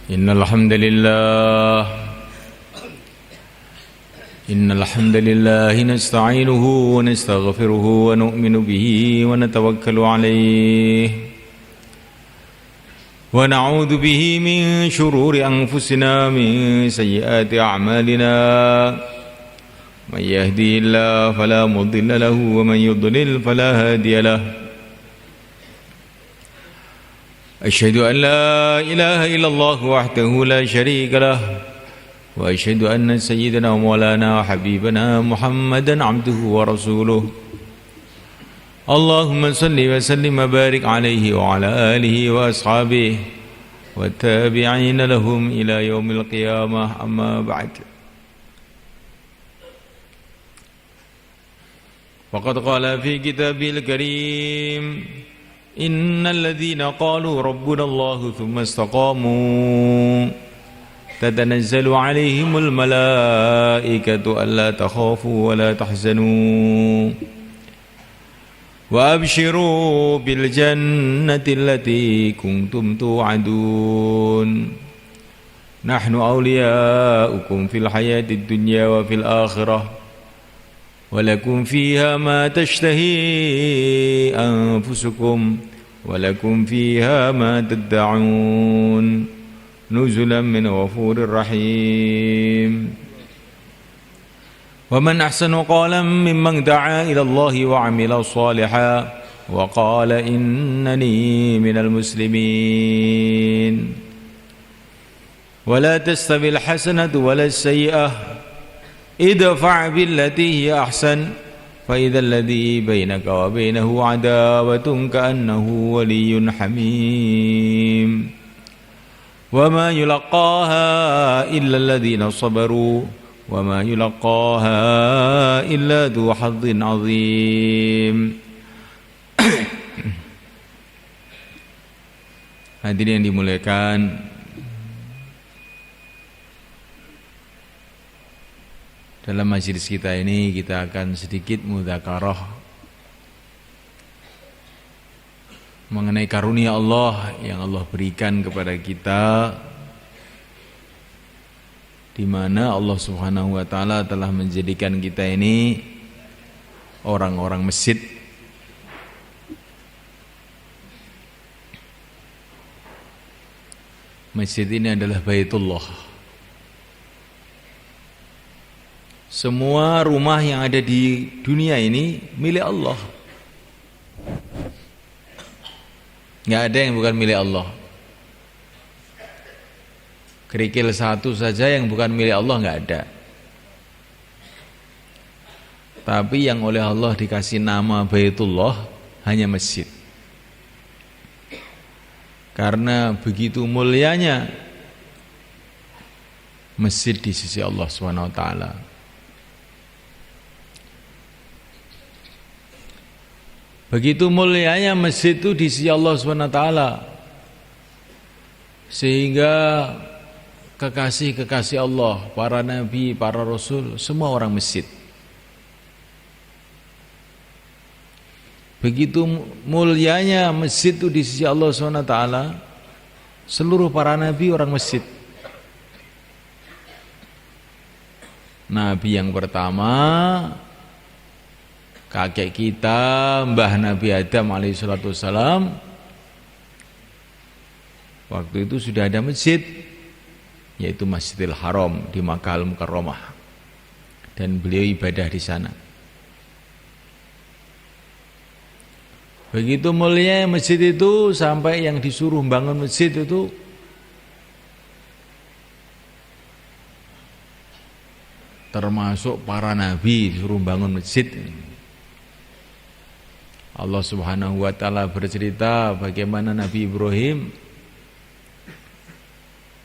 إن الحمد لله نستعينه ونستغفره ونؤمن به ونتوكل عليه ونعوذ به من شرور أنفسنا من سيئات أعمالنا من يهدي الله فلا مضل له ومن يضلل فلا هادي له أشهد أن لا إله إلا الله وحده لا شريك له وأشهد أن سيدنا ومولانا وحبيبنا محمدا عبده ورسوله اللهم صل وسلم وبارك عليه وعلى آله وأصحابه والتابعين لهم إلى يوم القيامة أما بعد فقد قال في كتابه الكريم إن الذين قالوا ربنا الله ثم استقاموا تتنزل عليهم الملائكة ألا تخافوا ولا تحزنوا وأبشروا بالجنة التي كنتم توعدون نحن أولياؤكم في الحياة الدنيا وفي الآخرة ولكم فيها ما تشتهي أنفسكم ولكم فيها ما تدعون نزلا من غفور رحيم ومن أحسن قولا ممن دعا إلى الله وعمل صالحا وقال إنني من المسلمين ولا تستوي الحسنة ولا السيئة ادفع بالتي هي أحسن فإذا الذي بينك وبينه عداوة كأنه ولي حميم وما يلقاها إلا الذين صبروا وما يلقاها إلا ذو حظ عظيم. Hadirin yang dimuliakan, dalam majelis kita ini kita akan sedikit mudzakarah mengenai karunia Allah yang Allah berikan kepada kita, di mana Allah Subhanahu wa taala telah menjadikan kita ini orang-orang masjid. Masjid ini adalah Baitullah. Semua rumah yang ada di dunia ini milik Allah. Nggak ada yang bukan milik Allah. Kerikil satu saja yang bukan milik Allah nggak ada. Tapi yang oleh Allah dikasih nama Baitullah hanya masjid. Karena begitu mulianya masjid di sisi Allah Subhanahu wa taala. Begitu mulianya masjid itu di sisi Allah SWT, sehingga kekasih-kekasih Allah, para nabi, para rasul, semua orang masjid. Begitu mulianya masjid itu di sisi Allah SWT, seluruh para nabi orang masjid. Nabi yang pertama, kakek kita, Mbah Nabi Adam alaihissalam, waktu itu sudah ada masjid, yaitu Masjidil Haram di Makkah Al-Mukarramah, dan beliau ibadah di sana. Begitu mulia masjid itu sampai yang disuruh bangun masjid itu termasuk para nabi disuruh bangun masjid. Allah Subhanahu wa taala bercerita bagaimana Nabi Ibrahim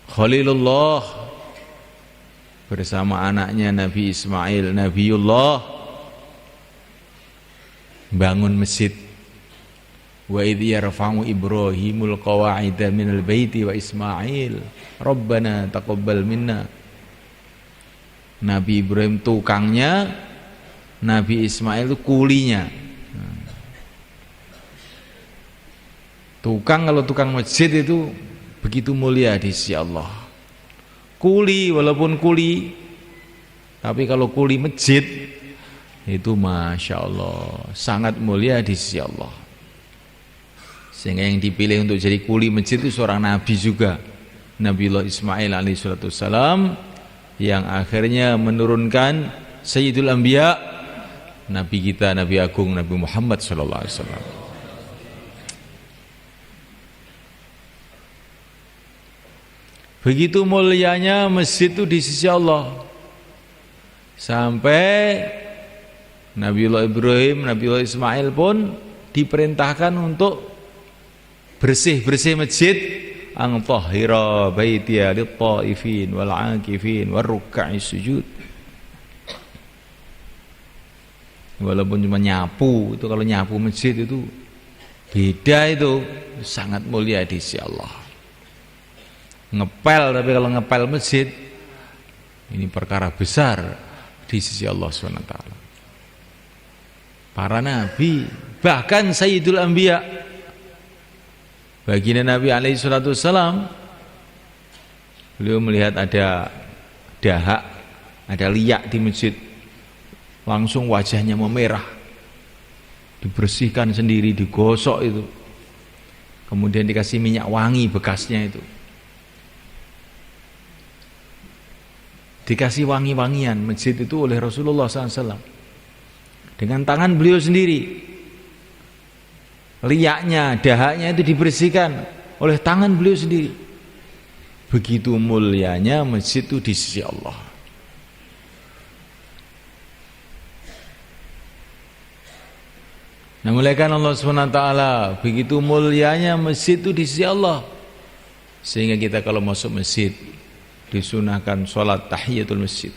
Khalilullah bersama anaknya Nabi Ismail Nabiullah bangun masjid. Wa idh yarfa'u Ibrahimul qawa'ida minal baiti wa Ismail Rabbana taqabbal minna. Nabi Ibrahim tukangnya, Nabi Ismail itu kulinya. Tukang, kalau tukang masjid itu begitu mulia di sisi Allah. Kuli, walaupun kuli, tapi kalau kuli masjid itu Masya Allah sangat mulia di sisi Allah. Sehingga yang dipilih untuk jadi kuli masjid itu seorang nabi juga, Nabiullah Ismail alaihissalam, yang akhirnya menurunkan Sayyidul Anbiya, Nabi kita, Nabi Agung, Nabi Muhammad sallallahu alaihi wasallam. Begitu mulianya masjid itu di sisi Allah, sampai Nabiullah Ibrahim, Nabiullah Ismail pun diperintahkan untuk bersih-bersih masjid, ang tahhira baitiya lit-taifin wal 'akifin warruk'is sujud. Walaupun cuma nyapu, itu kalau nyapu masjid itu beda, itu sangat mulia di sisi Allah. Ngepel, tapi kalau ngepel masjid ini perkara besar di sisi Allah SWT. Para nabi, bahkan Sayyidul Anbiya, baginda Nabi alaihissalam, beliau melihat ada dahak, ada liak di masjid, langsung wajahnya memerah, dibersihkan sendiri, digosok itu, kemudian dikasih minyak wangi bekasnya itu, dikasih wangi-wangian masjid itu oleh Rasulullah SAW dengan tangan beliau sendiri. Liaknya, dahaknya itu dibersihkan oleh tangan beliau sendiri. Begitu mulianya masjid itu di sisi Allah. Nah, muliakan Allah SWT, begitu mulianya masjid itu di sisi Allah, sehingga kita kalau masuk masjid disunahkan sholat tahiyatul masjid.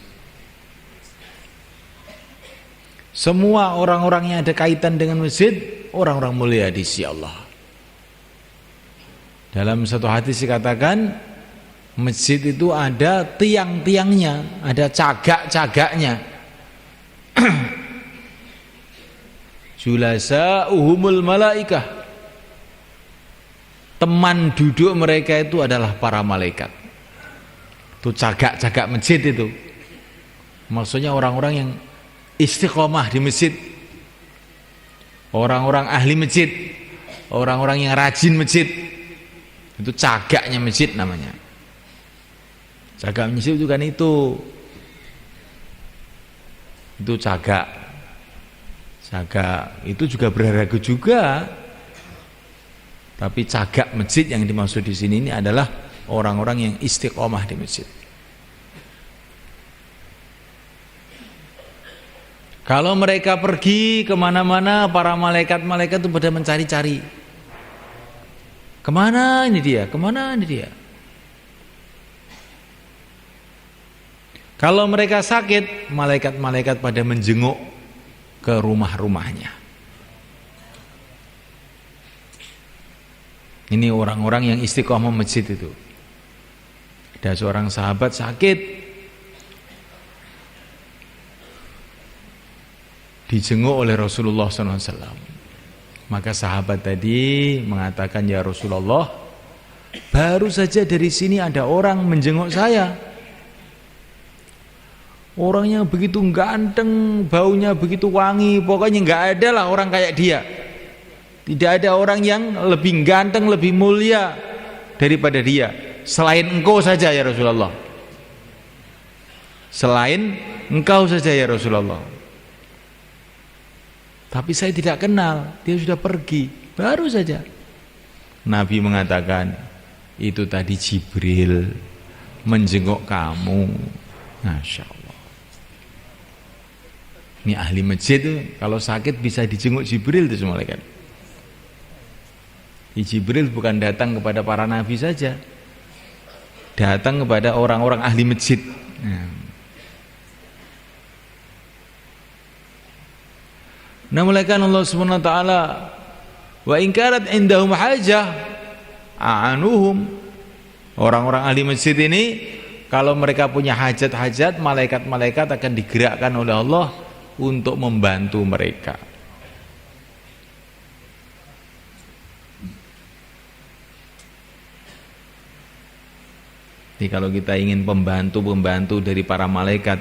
Semua orang-orang yang ada kaitan dengan masjid, orang-orang mulia di sisi Allah. Dalam satu hadis dikatakan, masjid itu ada tiang-tiangnya, ada cagak-cagaknya. Julasa'uhumul malaikah, teman duduk mereka itu adalah para malaikat. Itu cagak-cagak masjid itu, maksudnya orang-orang yang istiqomah di masjid, orang-orang ahli masjid, orang-orang yang rajin masjid, itu cagaknya masjid namanya. Cagak masjid itu kan itu cagak itu juga berharga juga. Tapi cagak masjid yang dimaksud di sini ini adalah orang-orang yang istiqomah di masjid. Kalau mereka pergi kemana-mana, para malaikat-malaikat itu pada mencari-cari, kemana ini dia, kemana ini dia. Kalau mereka sakit, malaikat-malaikat pada menjenguk ke rumah-rumahnya. Ini orang-orang yang istiqomah masjid itu. Ada seorang sahabat sakit, dijenguk oleh Rasulullah SAW. Maka sahabat tadi mengatakan, ya Rasulullah, baru saja dari sini ada orang menjenguk saya. Orangnya begitu ganteng, baunya begitu wangi, pokoknya nggak ada lah orang kayak dia. Tidak ada orang yang lebih ganteng, lebih mulia daripada dia, selain engkau saja ya Rasulullah. Selain engkau saja ya Rasulullah. Tapi saya tidak kenal, dia sudah pergi, baru saja. Nabi mengatakan, itu tadi Jibril menjenguk kamu. Masya Allah. Ini ahli masjid tuh, kalau sakit bisa dijenguk Jibril itu semua malaikat. Jibril bukan datang kepada para nabi saja, datang kepada orang-orang ahli masjid. Nah, mulaikan Allah Subhanahu wa taala, wa in kanat indahum hajah a'anuhum. Orang-orang ahli masjid ini kalau mereka punya hajat-hajat, malaikat-malaikat akan digerakkan oleh Allah untuk membantu mereka. Jadi kalau kita ingin pembantu-pembantu dari para malaikat,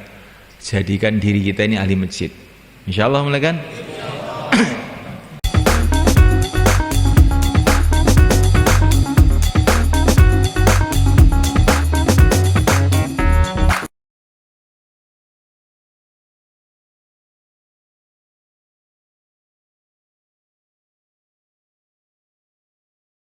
jadikan diri kita ini ahli masjid. Insyaallah mulai kan?